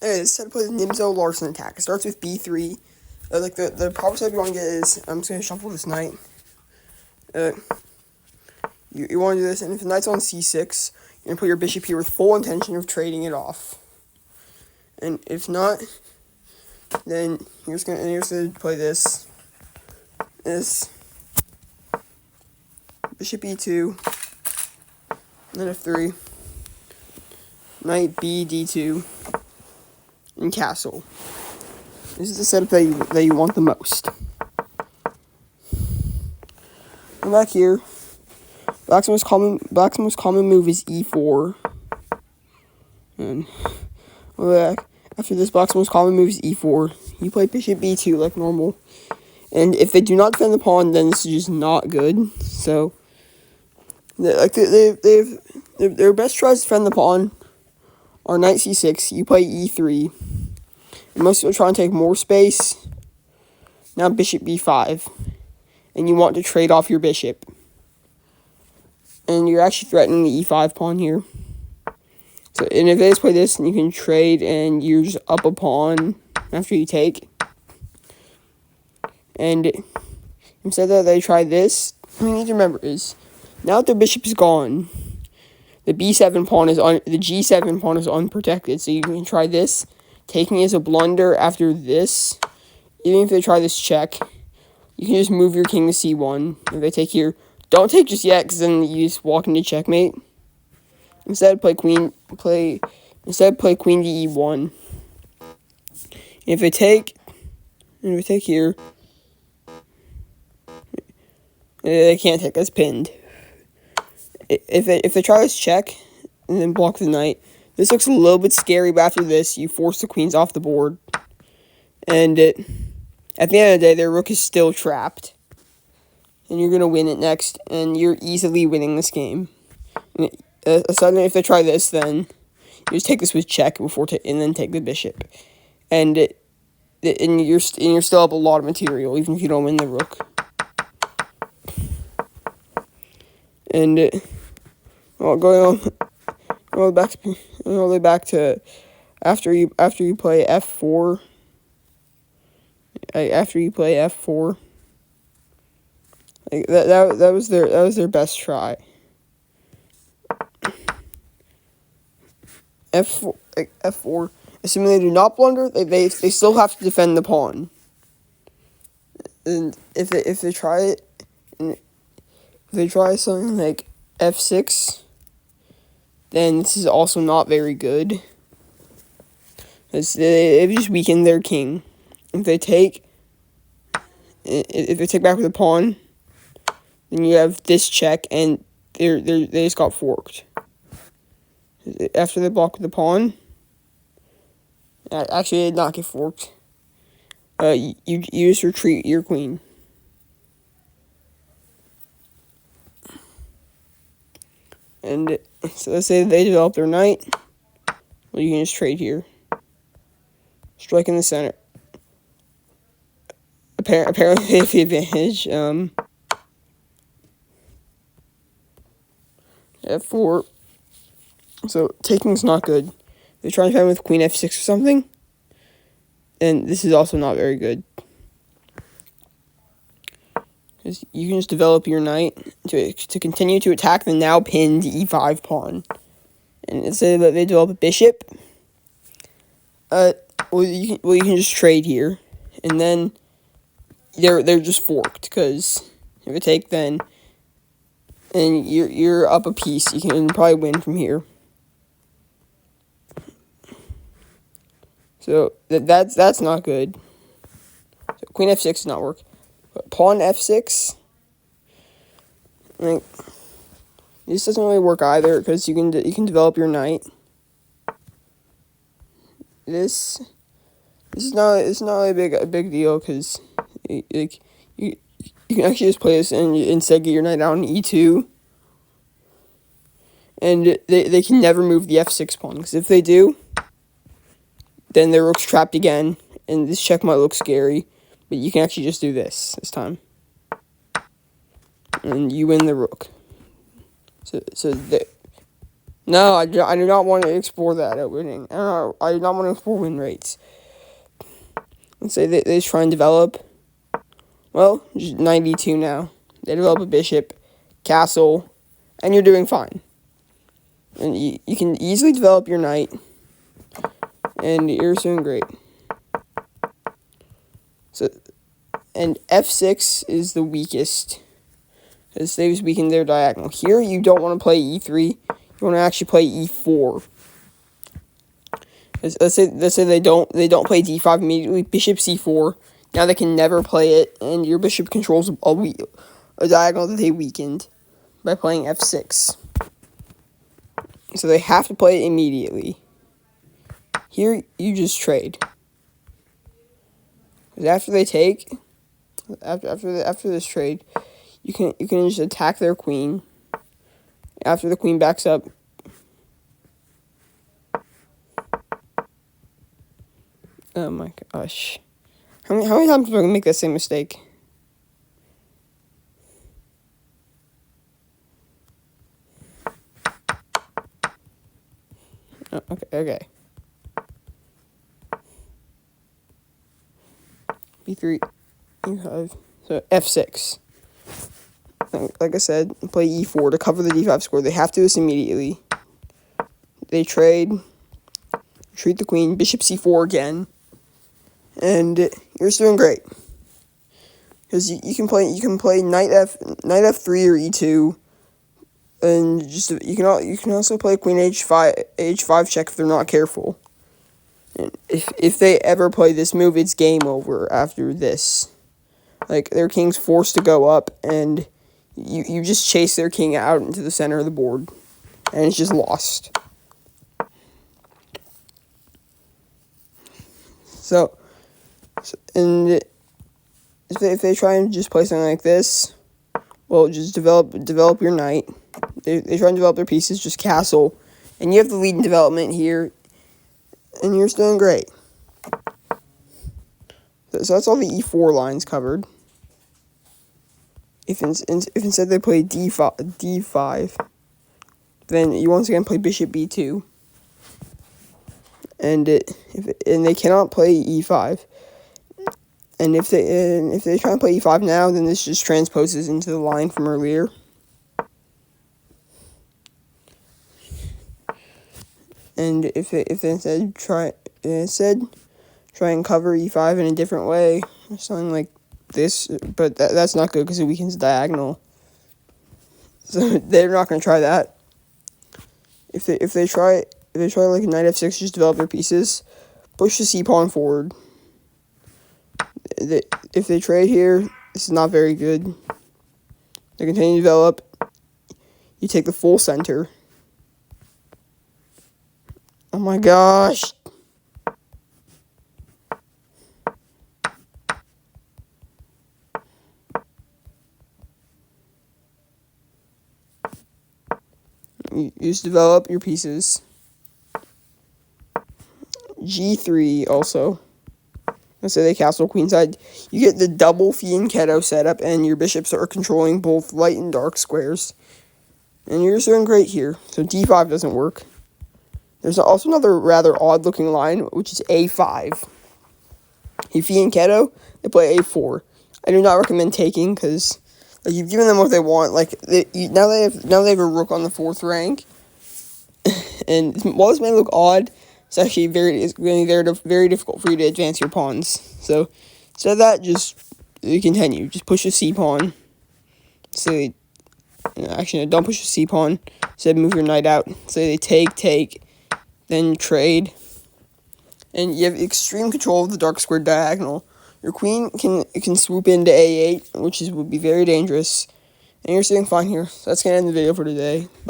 Anyway, this setup plays nimzo-Larsen attack. It starts with b3. The proper setup you want to get is, I'm just going to shuffle this knight. You want to do this, and if the knight's on c6, you're going to put your bishop here with full intention of trading it off. And if not, then you're just going to play this. Bishop e2, and then f3, knight b d2, and castle. This is the setup that you want the most. Come back here. Black's most common move is e4. And after this, black's most common move is e4. You play bishop b2 like normal. And if they do not defend the pawn, then this is just not good. So, their best tries to defend the pawn are knight c6. You play e3. And most people try and take more space. Now bishop b5. And you want to trade off your bishop. And you're actually threatening the e5 pawn here. So, and if they just play this, and you can trade, and you're just up a pawn after you take. And instead that they try this, what you need to remember is, now that their bishop is gone, the b7 pawn is the g7 pawn is unprotected. So you can try this, taking as a blunder after this. Even if they try this check, you can just move your king to c1. If they take here, don't take just yet, because then you just walk into checkmate. Instead, play queen to e1. If they take here, they can't take. That's pinned. If they try this check and then block the knight, this looks a little bit scary. But after this, you force the queens off the board, and at the end of the day, their rook is still trapped, and you're gonna win it next, and you're easily winning this game. Suddenly, if they try this, then you just take this with check and then take the bishop, and you're still up a lot of material, even if you don't win the rook. And going all the way back to after you play f4. After you play f4, that was their best try. F4. Assuming they do not blunder, they still have to defend the pawn. And if they try it, and if they try something like f6, then this is also not very good. They've just weakened their king. If they take back with a pawn, then you have this check, and they just got forked. After they block with the pawn, actually they did not get forked. You just retreat your queen. And so let's say they develop their knight. Well, you can just trade here. Strike in the center. Apparently they have the advantage. F4. So taking is not good. They're trying to defend with queen f6 or something, and this is also not very good. Because you can just develop your knight to continue to attack the now pinned e5 pawn. And instead that they develop a bishop, you can just trade here, and then they're just forked, because if you take then, and you're up a piece, you can probably win from here. So that's not good. So queen f6 does not work. But pawn f6, this doesn't really work either, because you can develop your knight. This is not a big deal, because you can actually just play this and instead get your knight out on e2. And they can never move the f6 pawn, because if they do, then their rook's trapped again, and this check might look scary, but you can actually just do this time, and you win the rook. So No, I do not want to explore that at winning. I do not want to explore win rates. Let's say they try and develop. Well, just 92 now. They develop a bishop, castle, and you're doing fine. And you can easily develop your knight, and you're doing great. So, and f6 is the weakest, because they've weakened their diagonal. Here, you don't want to play e3. You want to actually play e4. Let's say they don't play d5 immediately. Bishop c4. Now they can never play it, and your bishop controls a diagonal that they weakened by playing f6. So they have to play it immediately. Here, you just trade. Because after they take, after this trade, you can just attack their queen. After the queen backs up. Oh my gosh. How many times am I going to make that same mistake? Oh, okay. B3, E5, so F6. Like I said, play E4 to cover the D5 score. They have to do this immediately. They trade, retreat the queen, bishop C4 again, and you're just doing great. Because you can play knight F3 or E2, and just you can also play queen H5 check if they're not careful. And if they ever play this move, it's game over after this. Like, their king's forced to go up, and you just chase their king out into the center of the board, and it's just lost. And if they try and just play something like this, well, just develop your knight. They try and develop their pieces, just castle, and you have the lead in development here, and you're still doing great. So that's all the E4 lines covered. If instead they play D5, then you once again play bishop B2, and they cannot play E5. And if they try and play E5 now, then this just transposes into the line from earlier. And if they instead try and cover E5 in a different way, or something like this, but that's not good because it weakens the diagonal. So they're not going to try that. If they try like knight F6, just develop their pieces, push the C pawn forward. If they trade here, this is not very good. They continue to develop. You take the full center. Oh my gosh. You just develop your pieces. G3 also. Let's say they castle queenside. You get the double fianchetto setup, and your bishops are controlling both light and dark squares. And you're just doing great here. So D5 doesn't work. There's also another rather odd-looking line, which is A5. You fianchetto, they play A4. I do not recommend taking, because you've given them what they want. Now they have a rook on the 4th rank. And while this may look odd, it's actually very difficult for you to advance your pawns. So instead of that, just you continue. Just push a C pawn. Actually, no, don't push a C pawn. Instead, move your knight out. So they take, then trade. And you have extreme control of the dark square diagonal. Your queen can swoop into A8, which would be very dangerous. And you're sitting fine here. So that's going to end the video for today.